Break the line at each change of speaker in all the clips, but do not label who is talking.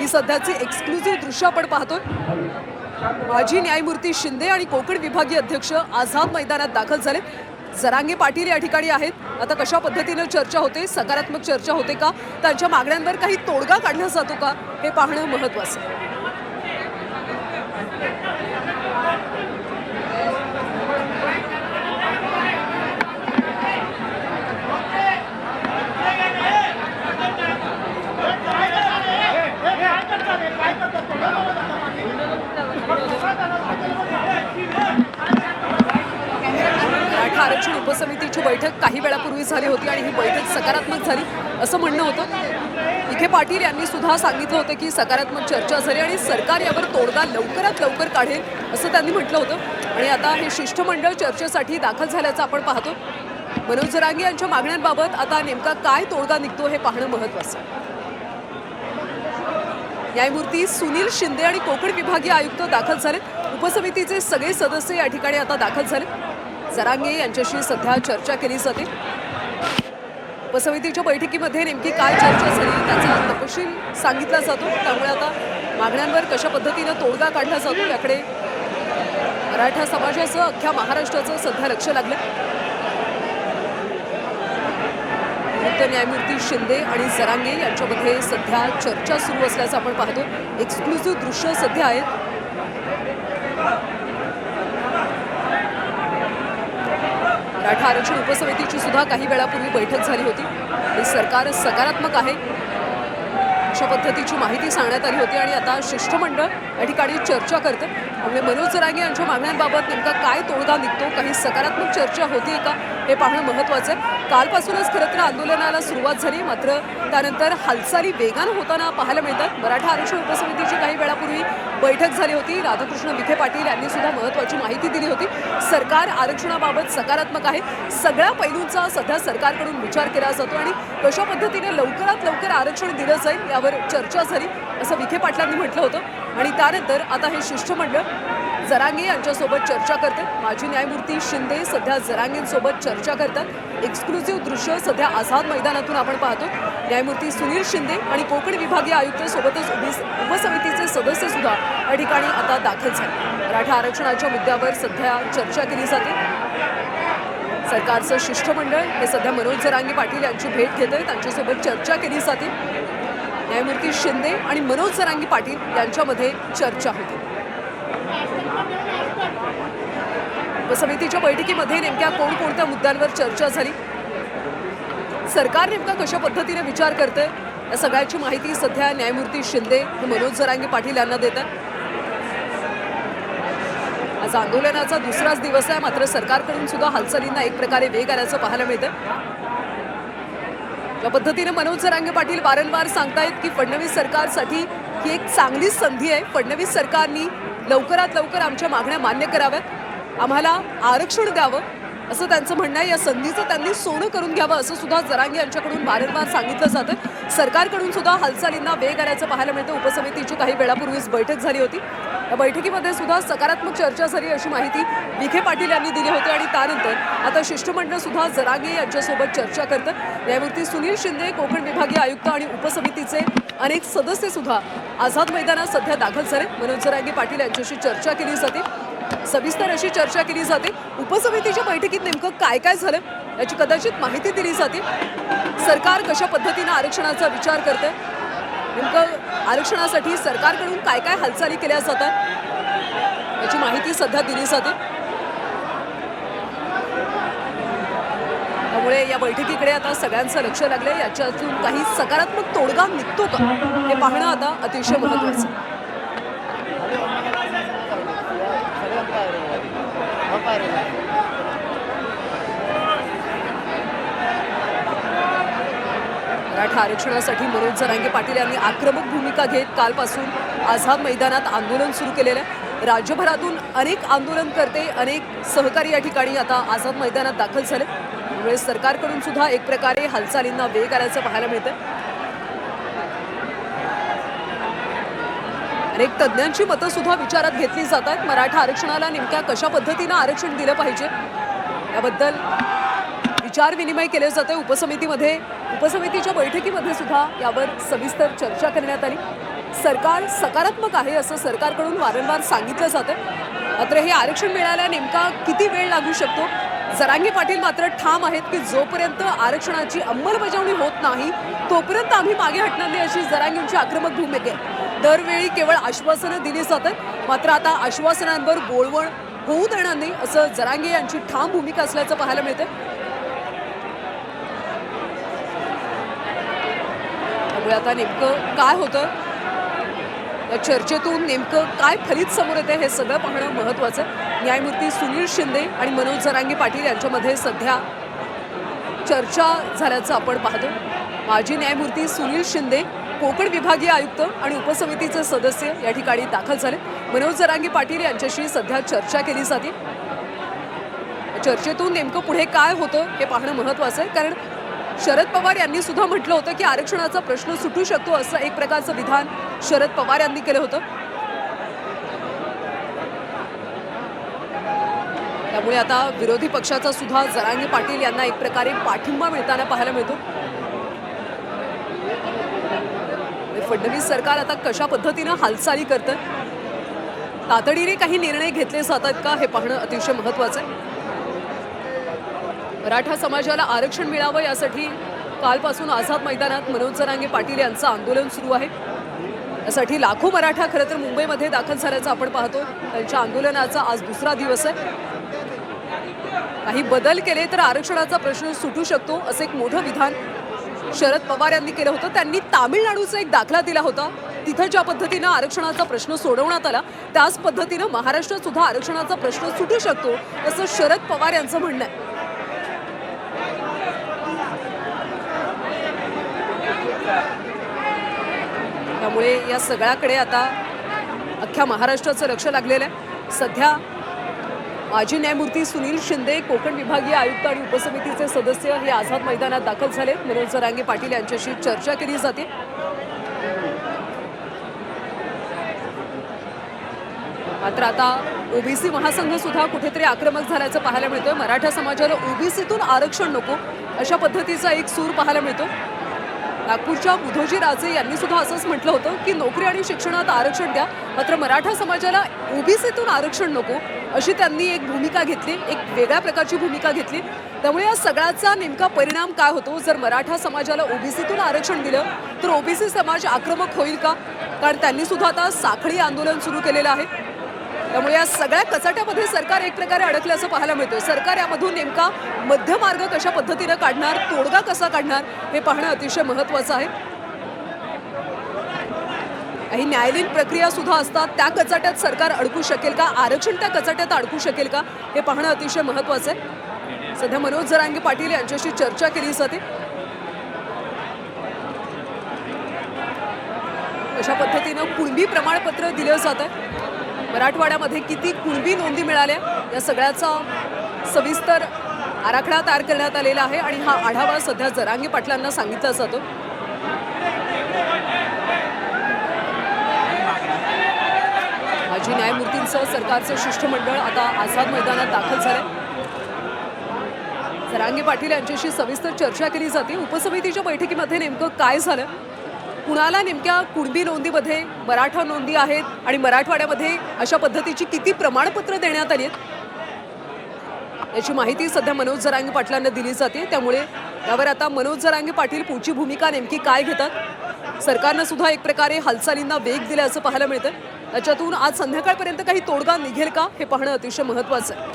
सध्याची एक्सक्लुझिव्ह दृश्य आपण पाहतोय। माजी न्यायमूर्ती शिंदे आणि कोकण विभागीय अध्यक्ष आझाद मैदानात दाखल झाले। जरांगे पाटील या ठिकाणी आहेत। आता कशा पद्धतीने चर्चा होते, सकारात्मक चर्चा होते का, त्यांच्या मागण्यांवर काही तोडगा काढला जातो का, हे पाहणं महत्त्वाचं आहे। मराठा आरक्षण उपसमितीची बैठक काही वेळापूर्वी झाली होती आणि ही बैठक सकारात्मक झाली असं म्हणणं होतं। विखे पाटील यांनी सुद्धा सांगितलं होतं की सकारात्मक चर्चा झाली आणि सरकार यावर तोडगा लवकरात लवकर काढेल असं त्यांनी म्हटलं होतं। आणि आता हे शिष्टमंडळ चर्चेसाठी दाखल झाल्याचं आपण पाहतो। मनोज जरांगे यांच्या मागण्यांबाबत आता नेमका काय तोडगा निघतो हे पाहणं महत्त्वाचं आहे। न्यायमूर्ती सुनील शिंदे आणि कोकण विभागीय आयुक्त दाखल झाले। उपसमितीचे सगळे सदस्य या ठिकाणी आता दाखल झाले। जरांगे यांच्याशी सध्या चर्चा केली जाते। उपसमितीच्या बैठकीमध्ये नेमकी काय चर्चा झाली त्याचा तपशील सांगितला जातो। त्यामुळे आता मागण्यांवर कशा पद्धतीने तोडगा काढला जातो याकडे मराठा समाजाचं अख्ख्या महाराष्ट्राचं सध्या लक्ष लागलं। न्यायमूर्ती शिंदे आणि जरांगे यांच्यामध्ये सध्या चर्चा सुरू असल्याचं आपण पाहतो। एक्सक्लुझिव्ह दृश्य सध्या आहेत। मराठा आरक्षण उपसमितीची सुद्धा काही वेळापूर्वी बैठक झाली होती आणि सरकार सकारात्मक आहे अशा पद्धतीची माहिती सांगण्यात आली होती आणि आता शिष्टमंडळ या ठिकाणी चर्चा करते। त्यामुळे मनोज जरांगे यांच्या मागण्यांबाबत नेमका काय तोडगा निघतो, काही सकारात्मक चर्चा होती का हे पाहणं महत्त्वाचं आहे। कालपासूनच खरं तर आंदोलनाला सुरुवात झाली, मात्र त्यानंतर हालचाली वेगानं होताना पाहायला मिळतात। मराठा आरक्षण उपसमितीची काही वेळापूर्वी बैठक झाली होती। राधाकृष्ण विखे पाटील यांनी सुद्धा महत्त्वाची माहिती दिली होती। सरकार आरक्षणाबाबत सकारात्मक आहे। सगळ्या पैलूंचा सध्या सरकारकडून विचार केला जातो आणि कशा पद्धतीने लवकरात लवकर आरक्षण दिलं जाईल यावर चर्चा झाली असं विखे पाटलांनी म्हटलं होतं। आणि त्यानंतर आता हे शिष्टमंडळ जरांगे यांच्यासोबत चर्चा करते। माजी न्यायमूर्ती शिंदे सध्या जरांगेंसोबत चर्चा करतात। एक्सक्लुझिव्ह दृश्य सध्या आझाद मैदानातून आपण पाहतो। न्यायमूर्ती सुनील शिंदे आणि कोकण विभागीय आयुक्त सोबतच उपसमितीचे सदस्य सुद्धा या ठिकाणी आता दाखल झाले। मराठा आरक्षणाच्या मुद्द्यावर सध्या चर्चा केली जाते। सरकारचं शिष्टमंडळ हे सध्या मनोज जरांगे पाटील यांची भेट घेतंय, त्यांच्यासोबत चर्चा केली जाते। न्यायमूर्ती शिंदे आणि मनोज जरांगे पाटील यांच्यामध्ये चर्चा होती। उपसमितीच्या बैठकीमध्ये नेमक्या कोणकोणत्या मुद्द्यांवर चर्चा झाली, सरकार नेमका कशा पद्धतीने विचार करते या सगळ्याची माहिती सध्या न्यायमूर्ती शिंदे आणि मनोज जरांगे पाटील यांना देतात। आज आंदोलनाचा दुसराच दिवस आहे, मात्र सरकारकडून सुद्धा हालचालींना एक प्रकारे वेग आल्याचं पाहायला मिळतं। या पद्धतीने मनोज जरांगे पाटील वारंवार सांगतायत की फडणवीस सरकारसाठी ही एक चांगली संधी आहे। फडणवीस सरकारने लवकरात लवकर आमच्या मागण्या मान्य कराव्यात, आम्हाला आरक्षण द्यावं असं त्यांचं म्हणणं आहे। या संधीचं त्यांनी सोनं करून घ्यावं असं सुद्धा जरांगे यांच्याकडून वारंवार सांगितलं जातं। सरकारकडून सुद्धा हालचालींना वेग आल्याचं पाहायला मिळतं। उपसमितीची काही वेळापूर्वीच बैठक झाली होती। या बैठकीमध्ये सुद्धा सकारात्मक चर्चा झाली अशी माहिती विखे पाटील यांनी दिली होती आणि त्यानंतर आता शिष्टमंडळ सुद्धा जरांगे यांच्यासोबत चर्चा करतं। न्यायमूर्ती सुनील शिंदे, कोकण विभागीय आयुक्त आणि उपसमितीचे अनेक सदस्य सुद्धा आझाद मैदानात सध्या दाखल झाले। मनोज जरांगे पाटील यांच्याशी चर्चा केली जाते, सविस्तर अशी चर्चा केली जाते। उपसमितीच्या बैठकीत नेमकं काय काय झालं याची कदाचित माहिती दिली जाते। सरकार कशा पद्धतीने आरक्षणाचा विचार करते, नेमकं आरक्षणासाठी सरकारकडून काय काय हालचाली केल्या जातात याची माहिती सध्या दिली जाते। त्यामुळे या बैठकीकडे आता सगळ्यांचं लक्ष लागलंय। याच्यातून काही सकारात्मक तोडगा निघतो का हे पाहणं आता अतिशय महत्त्वाचं आहे। मराठा आरक्षणासाठी मनोज जरांगे पाटील यांनी आक्रमक भूमिका घेत कालपासून आझाद मैदानात आंदोलन सुरू केलेलं आहे। राज्यभरातून अनेक आंदोलनकर्ते, अनेक सहकारी या ठिकाणी आता आझाद मैदानात दाखल झाले। त्यामुळे सरकारकडून सुद्धा एक प्रकारे हालचालींना वेग आल्याचं पाहायला मिळतं। अनेक तज्ज्ञांची मतं सुद्धा विचारात घेतली जातात। मराठा आरक्षणाला नेमक्या कशा पद्धतीने आरक्षण दिलं पाहिजे याबद्दल विचार विनिमय केले जाते। उपसमितीच्या बैठकीमध्ये सुद्धा यावर सविस्तर चर्चा करण्यात आली। सरकार सकारात्मक आहे असं सरकारकडून वारंवार सांगितलं जातं. मात्र हे आरक्षण मिळायला नेमका किती वेळ लागू शकतो? जरांगे पाटील मात्र ठाम आहेत की जोपर्यंत आरक्षणाची अंमलबजावणी होत नाही तोपर्यंत आम्ही मागे हटणार नाही, अशी जरांगेंची आक्रमक भूमिका आहे. दरवेळी केवळ आश्वासनं दिली जातात, मात्र आता आश्वासनांवर बोलवण होऊ देणार नाही असं जरांगे यांची ठाम भूमिका असल्याचं पाहायला मिळतं. त्यामुळे आता नेमकं काय होतं, या चर्चेतून नेमकं काय फलित समोर येते हे सगळं पाहणं महत्त्वाचं. न्यायमूर्ती सुनील शिंदे आणि मनोज जरांगे पाटील यांच्यामध्ये सध्या चर्चा झाल्याचं आपण पाहतो. माजी न्यायमूर्ती सुनील शिंदे कोकण विभागीय आयुक्त आणि उपसमितीचे सदस्य या ठिकाणी दाखल झाले. मनोज जरांगे पाटील यांच्याशी सध्या चर्चा केली जाते. चर्चेतून नेमकं पुढे काय होतं हे पाहणं महत्त्वाचं आहे, कारण शरद पवार यांनी सुद्धा म्हटलं होतं की आरक्षणाचा प्रश्न सुटू शकतो असं एक प्रकारचं विधान शरद पवार यांनी केलं होतं. त्यामुळे आता विरोधी पक्षाचा सुद्धा जरांगे पाटील यांना एक प्रकारे पाठिंबा मिळताना पाहायला मिळतो. फडणवीस सरकार आता कशा पद्धतीनं हालचाली करतं, तातडीने काही निर्णय घेतले जातात का हे पाहणं अतिशय महत्त्वाचं आहे. मराठा समाजाला आरक्षण मिळावं यासाठी कालपासून आझाद मैदानात मनोज जरांगे पाटील यांचं आंदोलन सुरू आहे. यासाठी लाखो मराठा खरं तर मुंबईमध्ये दाखल झाल्याचं आपण पाहतो. त्यांच्या आंदोलनाचा आज दुसरा दिवस आहे. काही बदल केले तर आरक्षणाचा प्रश्न सुटू शकतो असं एक मोठं विधान शरद पवार यांनी केलं होतं. त्यांनी तामिळनाडूचा एक दाखला दिला होता. तिथं ज्या पद्धतीनं आरक्षणाचा प्रश्न सोडवण्यात आला त्याच पद्धतीनं महाराष्ट्रात सुद्धा आरक्षणाचा प्रश्न सुटू शकतो असं शरद पवार यांचं म्हणणं आहे. त्यामुळे या सगळ्याकडे आता अख्ख्या महाराष्ट्राचं लक्ष लागलेलं आहे. सध्या माजी न्यायमूर्ती सुनील शिंदे कोकण विभागीय आयुक्त आणि उपसमितीचे सदस्य हे आझाद मैदानात दाखल झाले. मनोज जरांगे पाटील यांच्याशी चर्चा केली जाते. मात्र आता ओबीसी महासंघ सुद्धा कुठेतरी आक्रमक झाल्याचं पाहायला मिळतोय. मराठा समाजाला ओबीसीतून आरक्षण नको अशा पद्धतीचा एक सूर पाहायला मिळतो. नागपूरच्या बुधोजी राजे यांनी सुद्धा असंच म्हटलं होतं की नोकरी आणि शिक्षणात आरक्षण द्या, मात्र मराठा समाजाला ओबीसीतून आरक्षण नको अशी त्यांनी एक भूमिका घेतली, एक वेगळ्या प्रकारची भूमिका घेतली. त्यामुळे या सगळ्याचा नेमका परिणाम काय होतो? जर मराठा समाजाला ओबीसीतून आरक्षण दिलं तर ओबीसी समाज आक्रमक होईल का? कारण त्यांनी सुद्धा आता साखळी आंदोलन सुरू केलेलं आहे. त्यामुळे या सगळ्या कचाट्यामध्ये सरकार एक प्रकारे अडकल्याचं पाहायला मिळतं. सरकार यामधून नेमका मध्यमार्ग कशा पद्धतीनं काढणार, तोडगा कसा काढणार हे पाहणं अतिशय महत्त्वाचं आहे. काही न्यायालयीन प्रक्रिया सुद्धा असतात, त्या कचाट्यात सरकार अडकू शकेल का? आरक्षण त्या कचाट्यात अडकू शकेल का हे पाहणं अतिशय महत्त्वाचं आहे. सध्या मनोज जरांगे पाटील यांच्याशी चर्चा केली जाते. अशा पद्धतीनं कुणबी प्रमाणपत्र दिलं जात आहे. मराठवाड्यामध्ये किती कुणबी नोंदी मिळाल्या या सगळ्याचा सविस्तर आराखडा तयार करण्यात आलेला आहे आणि हा आढावा सध्या जरांगे पाटलांना सांगितला जातो. माजी न्यायमूर्तींसह सरकारचं शिष्टमंडळ आता आझाद मैदानात दाखल झालंय. जरांगे पाटील यांच्याशी सविस्तर चर्चा केली जाते. उपसमितीच्या बैठकीमध्ये नेमकं काय झालं, कुणाला नेमक्या कुणबी नोंदीमध्ये मराठा नोंदी आहेत आणि मराठवाड्यामध्ये अशा पद्धतीची किती प्रमाणपत्र देण्यात आली आहेत याची माहिती सध्या मनोज जरांगे पाटलांना दिली जाते. त्यामुळे यावर आता मनोज जरांगे पाटील पुढची भूमिका नेमकी काय घेतात? सरकारनं सुद्धा एक प्रकारे हालचालींना वेग दिल्याचं पाहायला मिळतं. त्याच्यातून आज संध्याकाळपर्यंत काही तोडगा निघेल का हे पाहणं अतिशय महत्त्वाचं आहे.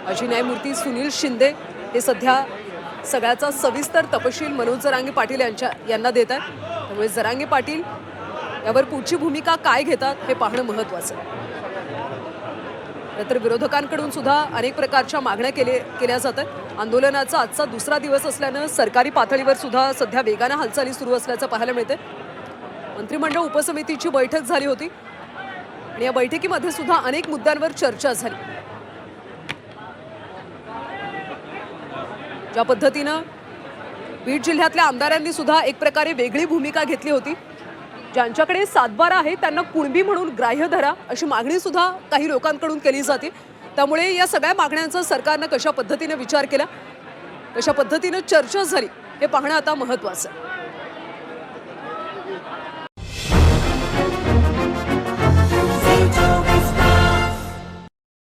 माजी न्यायमूर्ती सुनील शिंदे हे सध्या सगळ्याचा सविस्तर तपशील मनोज जरांगे पाटील यांना देत आहेत. त्यामुळे जरांगे पाटील यावर पुढची भूमिका काय घेतात हे पाहणं महत्त्वाचं आहे. तर विरोधकांकडून सुद्धा अनेक प्रकारच्या मागण्या केल्या जातात. आंदोलनाचा आजचा दुसरा दिवस असल्यानं सरकारी पातळीवर सुद्धा सध्या वेगानं हालचाली सुरू असल्याचं पाहायला मिळते. मंत्रिमंडळ उपसमितीची बैठक झाली होती आणि या बैठकीमध्ये सुद्धा अनेक मुद्द्यांवर चर्चा झाली. ज्या पद्धतीनं बीड जिल्ह्यातल्या आमदारांनी सुद्धा एक प्रकारे वेगळी भूमिका घेतली होती. ज्यांच्याकडे सातबारा आहे त्यांना कुणबी म्हणून ग्राह्य धरा अशी मागणी सुद्धा काही लोकांकडून केली जाते. त्यामुळे या सगळ्या मागण्यांचा सरकारनं कशा पद्धतीने विचार केला, कशा पद्धतीने चर्चा झाली हे पाहणं आता महत्त्वाचं आहे.
की